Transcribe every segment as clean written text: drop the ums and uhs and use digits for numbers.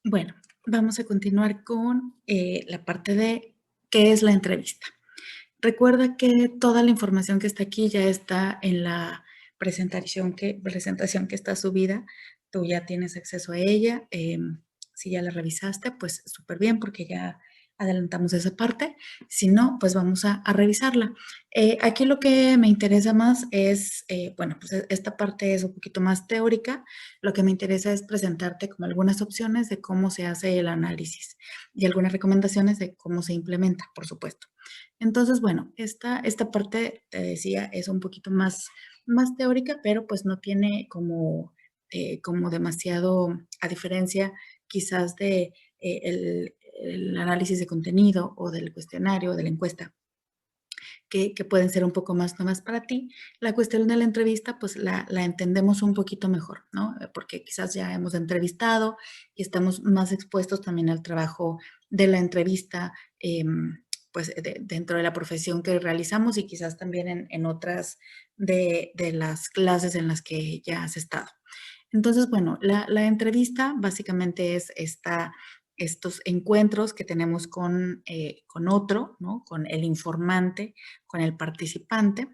Bueno, vamos a continuar con la parte de qué es la entrevista. Recuerda que toda la información que está aquí ya está en la presentación que está subida. Tú ya tienes acceso a ella. Si ya la revisaste, pues súper bien porque ya adelantamos esa parte. Si no, pues vamos a revisarla. Aquí lo que me interesa más es, bueno, pues esta parte es un poquito más teórica. Lo que me interesa es presentarte como algunas opciones de cómo se hace el análisis y algunas recomendaciones de cómo se implementa, por supuesto. Entonces, bueno, esta parte, te decía, es un poquito más teórica, pero pues no tiene como demasiado, a diferencia quizás de el análisis de contenido o del cuestionario o de la encuesta, que pueden ser un poco más nuevas para ti. La cuestión de la entrevista, pues la entendemos un poquito mejor, ¿no? Porque quizás ya hemos entrevistado y estamos más expuestos también al trabajo de la entrevista, pues dentro de la profesión que realizamos y quizás también en otras de las clases en las que ya has estado. Entonces, bueno, la entrevista básicamente es estos encuentros que tenemos con otro, ¿no? Con el informante, con el participante.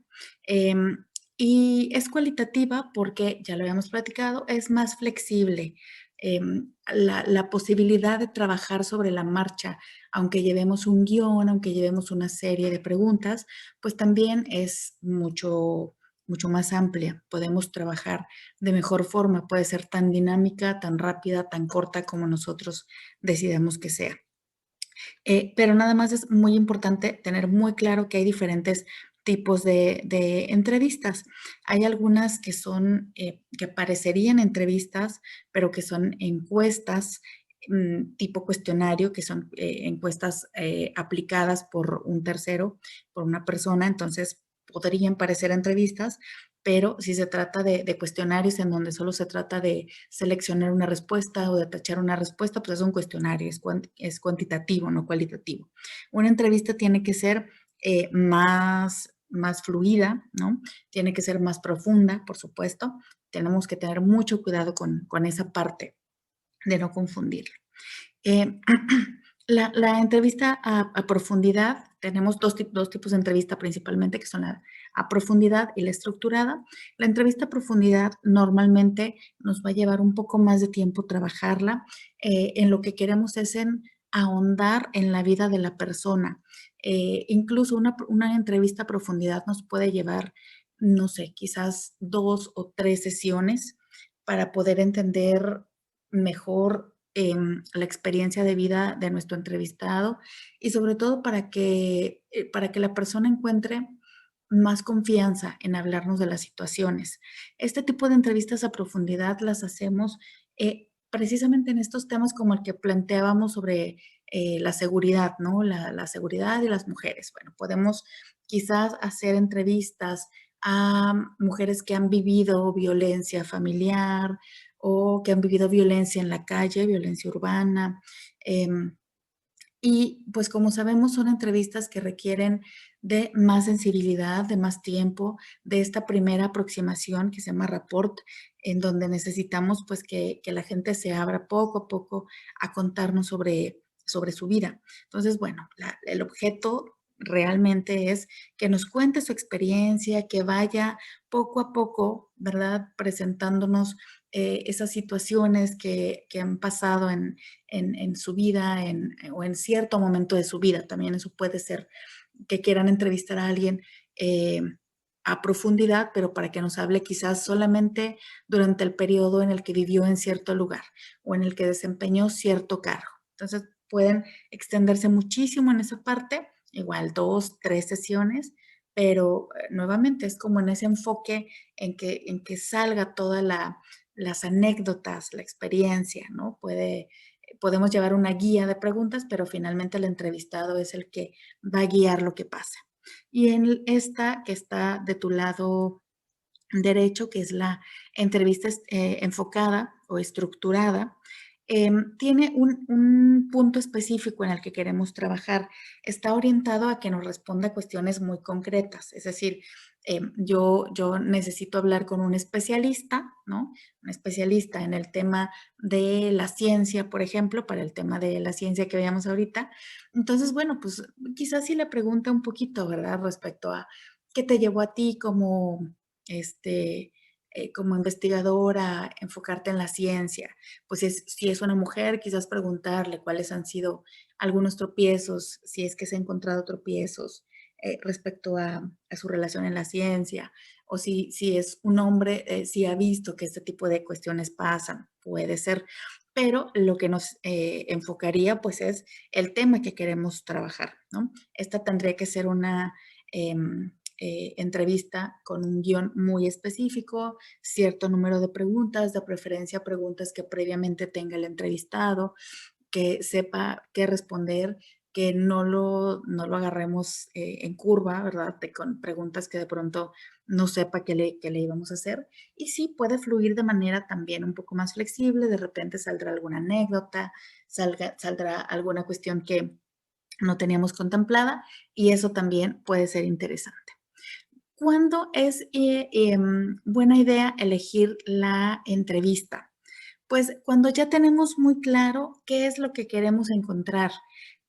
Y es cualitativa porque, ya lo habíamos platicado, es más flexible. La posibilidad de trabajar sobre la marcha, aunque llevemos un guión, aunque llevemos una serie de preguntas, pues también es mucho más amplia. Podemos trabajar de mejor forma, puede ser tan dinámica, tan rápida, tan corta como nosotros decidamos que sea. Pero nada más es muy importante tener muy claro que hay diferentes tipos de entrevistas. Hay algunas que son, que parecerían entrevistas, pero que son encuestas tipo cuestionario, que son encuestas aplicadas por un tercero, por una persona, entonces podrían parecer entrevistas, pero si se trata de cuestionarios en donde solo se trata de seleccionar una respuesta o de tachar una respuesta, pues es un cuestionario, es cuantitativo, no cualitativo. Una entrevista tiene que ser más fluida, ¿no? Tiene que ser más profunda, por supuesto. Tenemos que tener mucho cuidado con esa parte de no confundirlo. Eh, la entrevista a profundidad, tenemos dos tipos de entrevista principalmente, que son la a profundidad y la estructurada. La entrevista a profundidad normalmente nos va a llevar un poco más de tiempo trabajarla. En lo que queremos es en ahondar en la vida de la persona. Incluso una entrevista a profundidad nos puede llevar, no sé, quizás 2 o 3 sesiones para poder entender mejor la experiencia de vida de nuestro entrevistado y sobre todo para que la persona encuentre más confianza en hablarnos de las situaciones. Este tipo de entrevistas a profundidad las hacemos precisamente en estos temas como el que planteábamos sobre la seguridad, ¿no? La seguridad y las mujeres. Bueno, podemos quizás hacer entrevistas a mujeres que han vivido violencia familiar, o que han vivido violencia en la calle, violencia urbana. Eh, y pues como sabemos, son entrevistas que requieren de más sensibilidad, de más tiempo, de esta primera aproximación que se llama rapport, en donde necesitamos pues que la gente se abra poco a poco a contarnos sobre su vida. Entonces, bueno, el objeto realmente es que nos cuente su experiencia, que vaya poco a poco, ¿verdad? Presentándonos esas situaciones que han pasado en su vida o en cierto momento de su vida. También eso puede ser que quieran entrevistar a alguien a profundidad, pero para que nos hable quizás solamente durante el periodo en el que vivió en cierto lugar o en el que desempeñó cierto cargo. Entonces pueden extenderse muchísimo en esa parte, igual 2, 3 sesiones, pero nuevamente es como en ese enfoque en que salga toda las anécdotas, la experiencia, ¿no? Podemos llevar una guía de preguntas, pero finalmente el entrevistado es el que va a guiar lo que pasa. Y en esta que está de tu lado derecho, que es la entrevista enfocada o estructurada, tiene un punto específico en el que queremos trabajar. Está orientado a que nos responda cuestiones muy concretas, es decir, yo necesito hablar con un especialista, ¿no? Un especialista en el tema de la ciencia, por ejemplo, para el tema de la ciencia que veíamos ahorita. Entonces, bueno, pues quizás sí le pregunte un poquito, ¿verdad? Respecto a qué te llevó a ti como, este, como investigadora a enfocarte en la ciencia. Pues si es una mujer, quizás preguntarle cuáles han sido algunos tropiezos, si es que se han encontrado tropiezos respecto a su relación en la ciencia, o si es un hombre, si ha visto que este tipo de cuestiones pasan, puede ser, pero lo que nos enfocaría pues es el tema que queremos trabajar, ¿no? Esta tendría que ser una entrevista con un guión muy específico, cierto número de preguntas, de preferencia preguntas que previamente tenga el entrevistado, que sepa qué responder, que no lo agarremos en curva, ¿verdad? Con preguntas que de pronto no sepa qué le íbamos a hacer. Y sí, puede fluir de manera también un poco más flexible, de repente saldrá alguna anécdota, saldrá alguna cuestión que no teníamos contemplada y eso también puede ser interesante. ¿Cuándo es buena idea elegir la entrevista? Pues cuando ya tenemos muy claro qué es lo que queremos encontrar.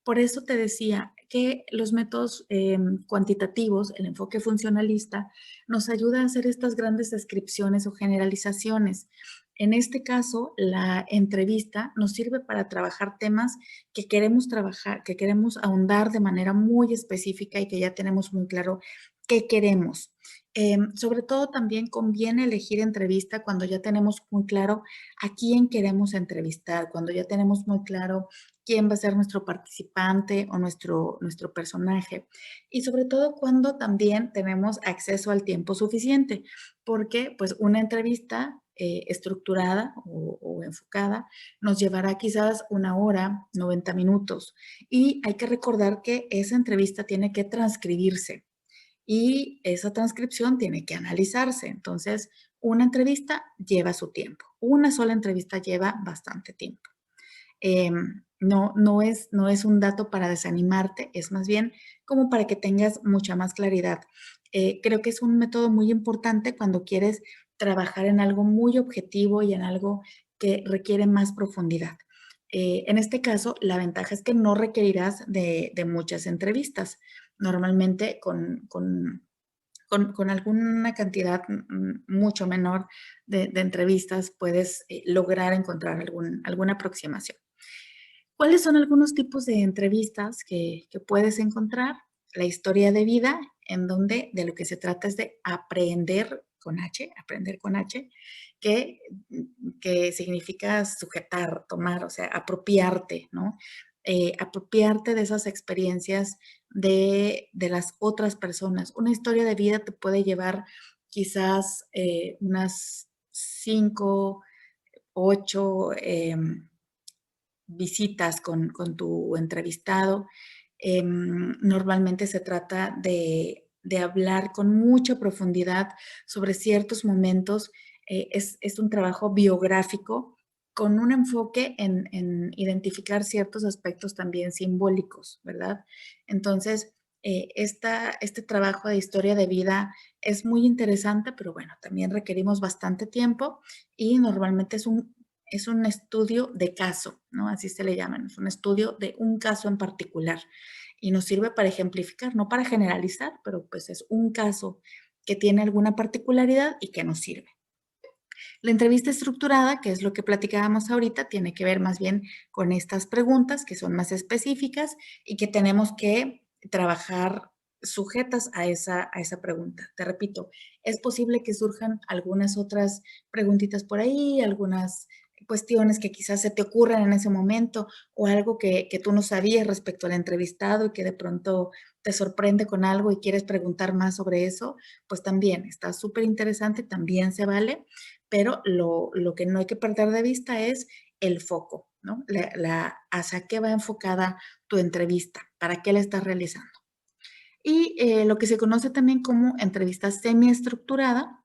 Por eso te decía que los métodos cuantitativos, el enfoque funcionalista, nos ayuda a hacer estas grandes descripciones o generalizaciones. En este caso, la entrevista nos sirve para trabajar temas que queremos trabajar, que queremos ahondar de manera muy específica y que ya tenemos muy claro qué queremos. Sobre todo también conviene elegir entrevista cuando ya tenemos muy claro a quién queremos entrevistar, cuando ya tenemos muy claro quién va a ser nuestro participante o nuestro personaje. Y sobre todo cuando también tenemos acceso al tiempo suficiente, porque pues una entrevista estructurada o enfocada nos llevará quizás una hora, 90 minutos. Y hay que recordar que esa entrevista tiene que transcribirse y esa transcripción tiene que analizarse. Entonces, una entrevista lleva su tiempo. Una sola entrevista lleva bastante tiempo. No es un dato para desanimarte, es más bien como para que tengas mucha más claridad. Creo que es un método muy importante cuando quieres trabajar en algo muy objetivo y en algo que requiere más profundidad. En este caso, la ventaja es que no requerirás de muchas entrevistas. Normalmente con alguna cantidad mucho menor de entrevistas puedes lograr encontrar alguna aproximación. ¿Cuáles son algunos tipos de entrevistas que puedes encontrar? La historia de vida, en donde de lo que se trata es de aprender con H, que, que significa sujetar, tomar, o sea, apropiarte, ¿no? Apropiarte de esas experiencias de las otras personas. Una historia de vida te puede llevar quizás unas 5, 8 visitas con tu entrevistado. Normalmente se trata de hablar con mucha profundidad sobre ciertos momentos. Es un trabajo biográfico con un enfoque en identificar ciertos aspectos también simbólicos, ¿verdad? Entonces, este trabajo de historia de vida es muy interesante, pero bueno, también requerimos bastante tiempo y normalmente es un estudio de caso, ¿no? Así se le llaman, es un estudio de un caso en particular y nos sirve para ejemplificar, no para generalizar, pero pues es un caso que tiene alguna particularidad y que nos sirve. La entrevista estructurada, que es lo que platicábamos ahorita, tiene que ver más bien con estas preguntas que son más específicas y que tenemos que trabajar sujetas a esa pregunta. Te repito, es posible que surjan algunas otras preguntitas por ahí, algunas cuestiones que quizás se te ocurran en ese momento o algo que tú no sabías respecto al entrevistado y que de pronto te sorprende con algo y quieres preguntar más sobre eso, pues también está súper interesante, también se vale, pero lo que no hay que perder de vista es el foco, ¿no? Hacia qué va enfocada tu entrevista, para qué la estás realizando. Y lo que se conoce también como entrevista semiestructurada,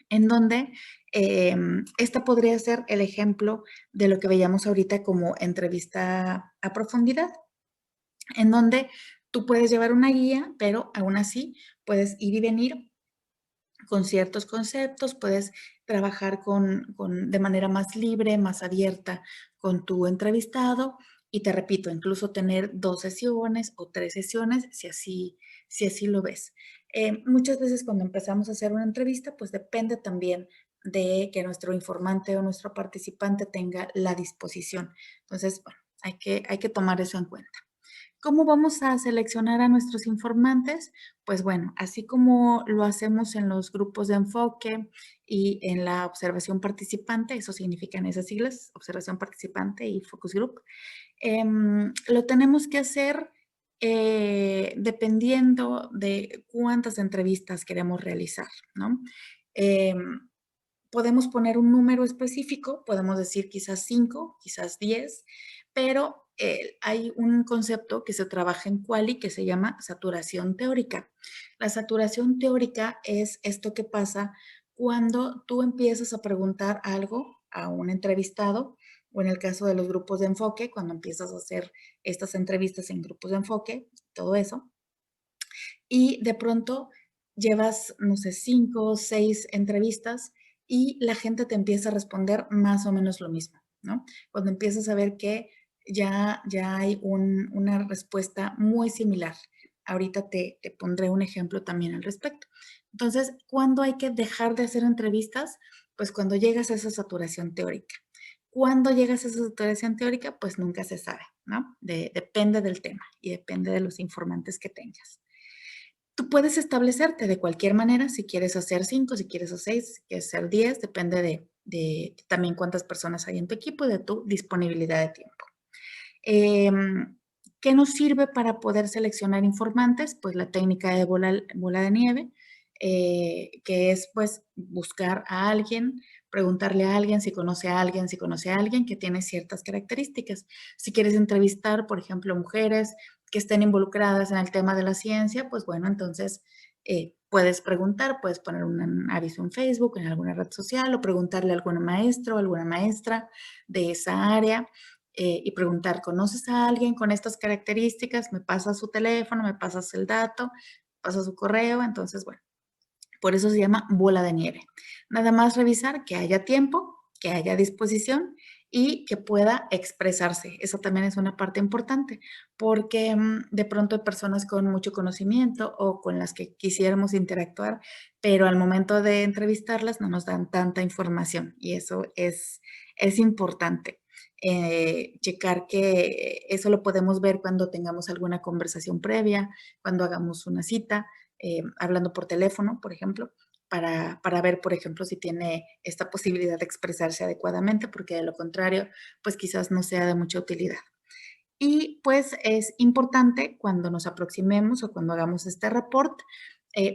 en donde esta podría ser el ejemplo de lo que veíamos ahorita como entrevista a profundidad, en donde tú puedes llevar una guía, pero aún así puedes ir y venir con ciertos conceptos, puedes trabajar de manera más libre, más abierta con tu entrevistado y te repito, incluso tener 2 sesiones o 3 sesiones si así lo ves. Muchas veces cuando empezamos a hacer una entrevista, pues depende también de que nuestro informante o nuestro participante tenga la disposición. Entonces, bueno, hay que tomar eso en cuenta. ¿Cómo vamos a seleccionar a nuestros informantes? Pues bueno, así como lo hacemos en los grupos de enfoque y en la observación participante, eso significan esas siglas, observación participante y focus group, lo tenemos que hacer dependiendo de cuántas entrevistas queremos realizar, ¿no? Em, Podemos poner un número específico, podemos decir quizás 5, quizás 10, pero hay un concepto que se trabaja en Quali que se llama saturación teórica. La saturación teórica es esto que pasa cuando tú empiezas a preguntar algo a un entrevistado, o en el caso de los grupos de enfoque, cuando empiezas a hacer estas entrevistas en grupos de enfoque, todo eso, y de pronto llevas, no sé, 5 o 6 entrevistas y la gente te empieza a responder más o menos lo mismo, ¿no? Cuando empiezas a ver que ya hay una respuesta muy similar. Ahorita te pondré un ejemplo también al respecto. Entonces, ¿cuándo hay que dejar de hacer entrevistas? Pues cuando llegas a esa saturación teórica. ¿Cuándo llegas a esa saturación teórica? Pues nunca se sabe, ¿no? Depende del tema y depende de los informantes que tengas. Tú puedes establecerte de cualquier manera, si quieres hacer 5, si quieres hacer 6, si quieres hacer 10, depende de también cuántas personas hay en tu equipo y de tu disponibilidad de tiempo. ¿Qué nos sirve para poder seleccionar informantes? Pues la técnica de bola de nieve, que es pues buscar a alguien, preguntarle a alguien si conoce a alguien, si conoce a alguien que tiene ciertas características. Si quieres entrevistar, por ejemplo, mujeres que estén involucradas en el tema de la ciencia, pues bueno, entonces puedes preguntar, puedes poner un aviso en Facebook, en alguna red social, o preguntarle a algún maestro o alguna maestra de esa área y preguntar, ¿conoces a alguien con estas características? Me pasas su teléfono, me pasas el dato, pasas su correo, entonces, bueno, por eso se llama bola de nieve. Nada más revisar que haya tiempo, que haya disposición y que pueda expresarse. Eso también es una parte importante, porque de pronto hay personas con mucho conocimiento o con las que quisiéramos interactuar, pero al momento de entrevistarlas no nos dan tanta información y eso es importante. Checar que eso lo podemos ver cuando tengamos alguna conversación previa, cuando hagamos una cita, hablando por teléfono, por ejemplo, para ver, por ejemplo, si tiene esta posibilidad de expresarse adecuadamente, porque de lo contrario, pues quizás no sea de mucha utilidad. Y pues es importante cuando nos aproximemos o cuando hagamos este report,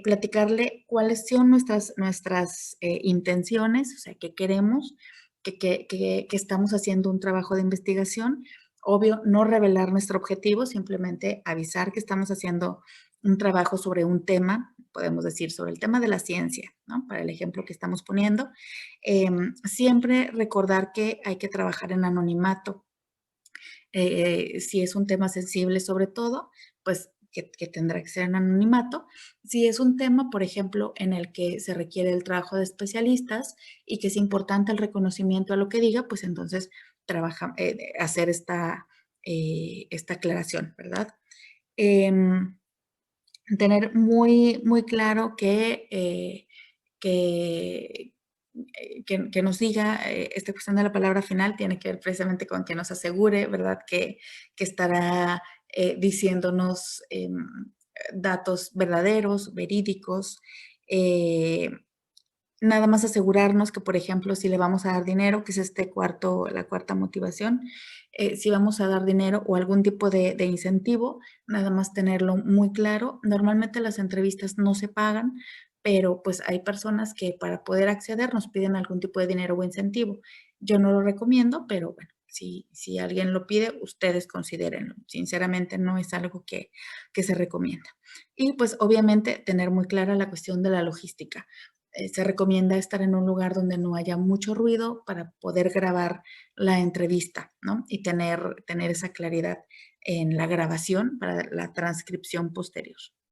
platicarle cuáles son nuestras intenciones, o sea, qué queremos, que estamos haciendo un trabajo de investigación. Obvio, no revelar nuestro objetivo, simplemente avisar que estamos haciendo un trabajo sobre un tema, podemos decir, sobre el tema de la ciencia, ¿no? Para el ejemplo que estamos poniendo. Siempre recordar que hay que trabajar en anonimato. Si es un tema sensible sobre todo, pues que tendrá que ser en anonimato. Si es un tema, por ejemplo, en el que se requiere el trabajo de especialistas y que es importante el reconocimiento a lo que diga, pues entonces hacer esta aclaración, ¿verdad? Em, Tener muy, muy claro que, que nos diga, esta cuestión de la palabra final tiene que ver precisamente con que nos asegure, ¿verdad?, que estará diciéndonos datos verdaderos, verídicos. eh, Nada más asegurarnos que, por ejemplo, si le vamos a dar dinero, que es la cuarta motivación, si vamos a dar dinero o algún tipo de incentivo, nada más tenerlo muy claro. Normalmente las entrevistas no se pagan, pero pues hay personas que para poder acceder nos piden algún tipo de dinero o incentivo. Yo no lo recomiendo, pero bueno, si alguien lo pide, ustedes considérenlo. Sinceramente no es algo que se recomienda. Y pues obviamente tener muy clara la cuestión de la logística. Se recomienda estar en un lugar donde no haya mucho ruido para poder grabar la entrevista, ¿no? Y tener esa claridad en la grabación para la transcripción posterior.